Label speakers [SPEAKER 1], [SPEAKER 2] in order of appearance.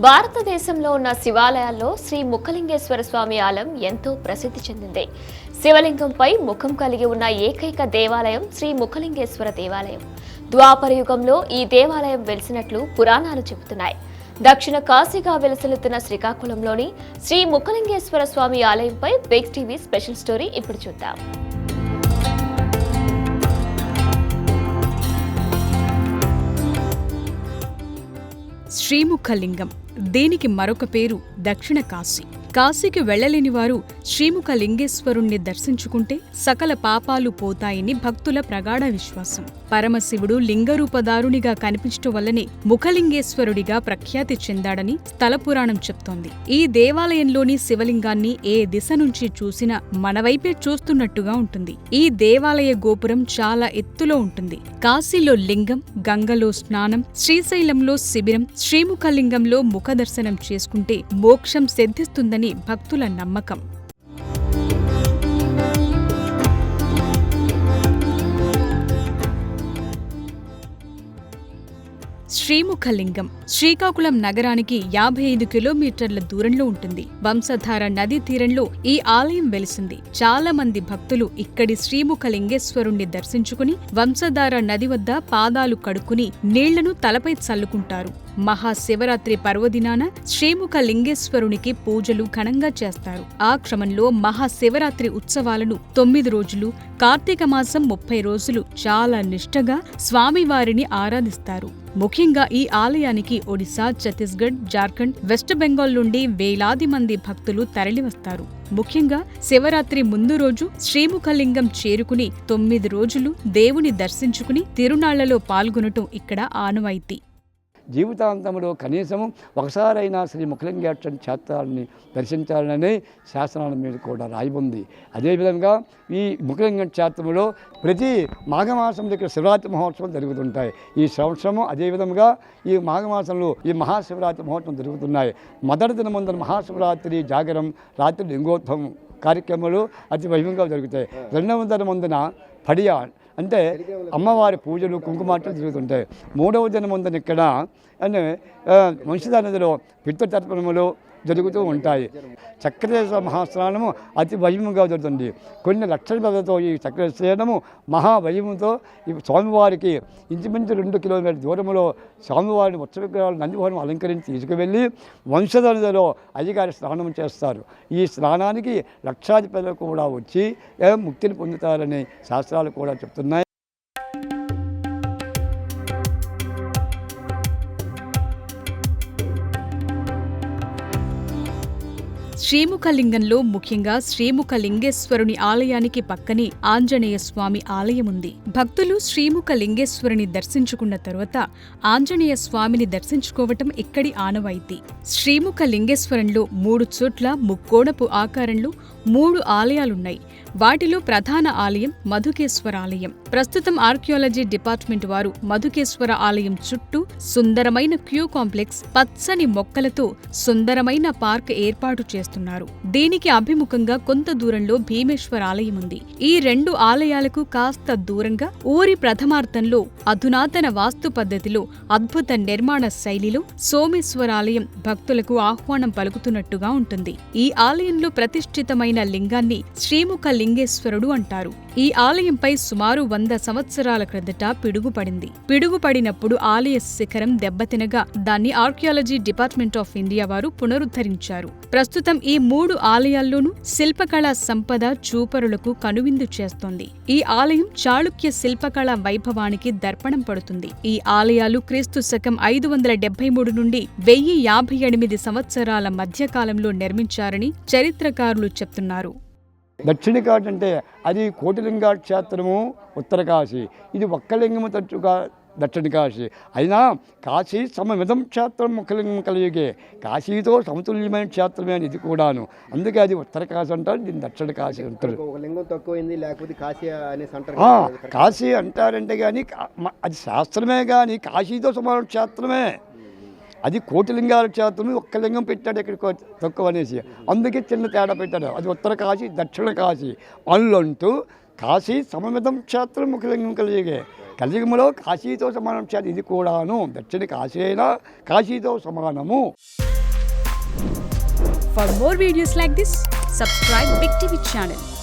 [SPEAKER 1] భారతదేశంలో ఉన్న శివాలయాల్లో శ్రీ ముఖలింగేశ్వర స్వామి ఆలయం ఎంతో ప్రసిద్ధి చెందింది. శివలింగంపై ముఖం కలిగి ఉన్న ఏకైక దేవాలయం శ్రీ ముఖలింగేశ్వర దేవాలయం. ద్వాపర యుగంలో ఈ దేవాలయం వెలిసినట్లు పురాణాలు చెబుతున్నాయి. దక్షిణ కాశీగా వెలసిల్లుతున్న శ్రీకాకుళంలోని శ్రీ ముఖలింగేశ్వర స్వామి ఆలయంపై బిగ్ టీవీ స్పెషల్ స్టోరీ ఇప్పుడు చూద్దాం.
[SPEAKER 2] శ్రీముఖలింగం, దీనికి మరొక పేరు దక్షిణ కాశీ. కాశీకి వెళ్లలేని వారు శ్రీముఖలింగేశ్వరుణ్ణి దర్శించుకుంటే సకల పాపాలు పోతాయని భక్తుల ప్రగాఢ విశ్వాసం. పరమశివుడు లింగరూపదారునిగా కనిపించటం వల్లనే ముఖలింగేశ్వరుడిగా ప్రఖ్యాతి చెందాడని స్థలపురాణం చెప్తోంది. ఈ దేవాలయంలోని శివలింగాన్ని ఏ దిశ నుంచి చూసినా మనవైపే చూస్తున్నట్టుగా ఉంటుంది. ఈ దేవాలయ గోపురం చాలా ఎత్తులో ఉంటుంది. కాశీలో లింగం, గంగలో స్నానం, శ్రీశైలంలో శిబిరం, శ్రీముఖలింగంలో ముఖదర్శనం చేసుకుంటే మోక్షం సిద్ధిస్తుందని భక్తుల నమ్మకం. శ్రీముఖలింగం శ్రీకాకుళం నగరానికి 55 కిలోమీటర్ల దూరంలో ఉంటుంది. వంశధార నదీ తీరంలో ఈ ఆలయం వెలిసింది. చాలా మంది భక్తులు ఇక్కడి శ్రీముఖలింగేశ్వరుణ్ణి దర్శించుకుని వంశధార నది వద్ద పాదాలు కడుక్కుని నీళ్లను తలపై చల్లుకుంటారు. మహాశివరాత్రి పర్వదినాన శ్రీముఖలింగేశ్వరునికి పూజలు ఘనంగా చేస్తారు. ఆ క్రమంలో మహాశివరాత్రి ఉత్సవాలను 9 రోజులు, కార్తీక మాసం 30 రోజులు చాలా నిష్ఠగా స్వామివారిని ఆరాధిస్తారు. ముఖ్యంగా ఈ ఆలయానికి ఒడిశా, ఛత్తీస్గఢ్, జార్ఖండ్, వెస్ట్ బెంగాల్ నుండి వేలాది మంది భక్తులు తరలివస్తారు. ముఖ్యంగా శివరాత్రి ముందు రోజు శ్రీముఖలింగం చేరుకుని 9 రోజులు దేవుని దర్శించుకుని తిరునాళ్లలో పాల్గొనటం ఇక్కడ ఆనవాయితీ.
[SPEAKER 3] జీవితాంతంలో కనీసము ఒకసారైనా శ్రీ ముఖలింగేశ్వర క్షేత్రాన్ని దర్శించాలనే శాసనాల మీద కూడా రాయబడింది. అదేవిధంగా ఈ ముఖలింగ క్షేత్రంలో ప్రతి మాఘమాసంలో ఇక్కడ శివరాత్రి మహోత్సవం జరుగుతుంటాయి. ఈ సంవత్సరము అదేవిధంగా ఈ మాఘమాసంలో ఈ మహాశివరాత్రి మహోత్సవం జరుగుతున్నాయి. మొదటి దిన ముందర మహాశివరాత్రి జాగరం, రాత్రి లింగోత్సవం కార్యక్రమాలు అతి వైభవంగా జరుగుతాయి. రెండవ దిన ముందున పడియా అంటే అమ్మవారి పూజలు, కుంకుమార్చనలు జరుగుతుంటాయి. మూడవ దినం ముందని ఇక్కడ అంటే వంశధార నదిలో పితృతర్పణములు జరుగుతూ ఉంటాయి. చక్రేశ్వర మహాస్నానము అతి వైభవంగా జరుగుతుంది. కొన్ని లక్షల మందితో ఈ చక్రస్నానము మహావైభవంతో ఈ స్వామివారికి ఇంచుమించు 2 కిలోమీటర్ల దూరంలో స్వామివారిని ఉత్సవిగ్రహాలు నందిభవనం అలంకరించి తీసుకువెళ్ళి వంశధార నదిలో అయ్యగారి స్నానం చేస్తారు. ఈ స్నానానికి లక్షాది ప్రజలు కూడా వచ్చి ముక్తిని పొందుతారని శాస్త్రాలు కూడా చెప్తున్నాయి.
[SPEAKER 2] శ్రీముఖలింగంలో ముఖ్యంగా శ్రీముఖలింగేశ్వరుని ఆలయానికి పక్కనే ఆంజనేయ స్వామి ఆలయముంది. భక్తులు శ్రీముఖలింగేశ్వరుని దర్శించుకున్న తరువాత ఆంజనేయ స్వామిని దర్శించుకోవటం ఇక్కడి ఆనవాయితీ. శ్రీముఖలింగేశ్వరంలో 3 చోట్ల ముక్కోణపు ఆకారంలో 3 ఆలయాలున్నాయి. వాటిలో ప్రధాన ఆలయం మధుకేశ్వర ఆలయం. ప్రస్తుతం ఆర్కియాలజీ డిపార్ట్మెంట్ వారు మధుకేశ్వర ఆలయం చుట్టూ సుందరమైన క్యూ కాంప్లెక్స్, పచ్చని మొక్కలతో సుందరమైన పార్క్ ఏర్పాటు చేస్తున్నారు. దీనికి అభిముఖంగా కొంత దూరంలో భీమేశ్వర ఆలయం ఉంది. ఈ 2 ఆలయాలకు కాస్త దూరంగా ఊరి ప్రథమార్థంలో అధునాతన వాస్తు పద్ధతిలో అద్భుత నిర్మాణ శైలిలో సోమేశ్వర ఆలయం భక్తులకు ఆహ్వానం పలుకుతున్నట్టుగా ఉంటుంది. ఈ ఆలయంలో ప్రతిష్ఠితమైన లింగాన్ని శ్రీముఖలింగేశ్వరుడు అంటారు. ఈ ఆలయంపై సుమారు 100 సంవత్సరాల క్రిందట పిడుగుపడింది. పిడుగుపడినప్పుడు ఆలయ శిఖరం దెబ్బతినగా దాన్ని ఆర్కియాలజీ డిపార్ట్మెంట్ ఆఫ్ ఇండియా వారు పునరుద్ధరించారు. ప్రస్తుతం ఈ 3 ఆలయాల్లోనూ శిల్పకళా సంపద చూపరులకు కనువిందు చేస్తోంది. ఈ ఆలయం చాళుక్య శిల్పకళా వైభవానికి దర్పణం పడుతుంది. ఈ ఆలయాలు క్రీస్తు శకం 573 నుండి 1058 సంవత్సరాల మధ్యకాలంలో నిర్మించారని చరిత్రకారులు చెప్తున్నారు.
[SPEAKER 3] దక్షిణ కాశీ అంటే అది కోటిలింగ క్షేత్రము ఉత్తర కాశీ, ఇది ఒక్కలింగము తట్టుగా దక్షిణ కాశీ. అయినా కాశీ సమమిదం క్షేత్రం ముఖలింగం కలిగే, కాశీతో సమతుల్యమైన క్షేత్రమే అని ఇది కూడాను. అందుకే అది ఉత్తర కాశీ అంటారు, దీన్ని దక్షిణ కాశీ అంటారు. కాశీ అంటారంటే కానీ అది శాస్త్రమే కానీ కాశీతో సమాన క్షేత్రమే. అది కోటిలింగాల క్షేత్రం, ఒక్క లింగం పెట్టాడు ఇక్కడ తక్కువ అనేసి, అందుకే చిన్న తేడా పెట్టాడు. అది ఉత్తర కాశీ, దక్షిణ కాశీ అనులంటూ కాశీ సమమిదం క్షేత్రం ముఖలింగం కలిగే, కలియుగంలో కాశీతో సమానం క్షేత్రం ఇది కూడాను. దక్షిణ కాశీ అయినా కాశీతో సమానము.
[SPEAKER 2] For more videos like this, subscribe Big TV channel.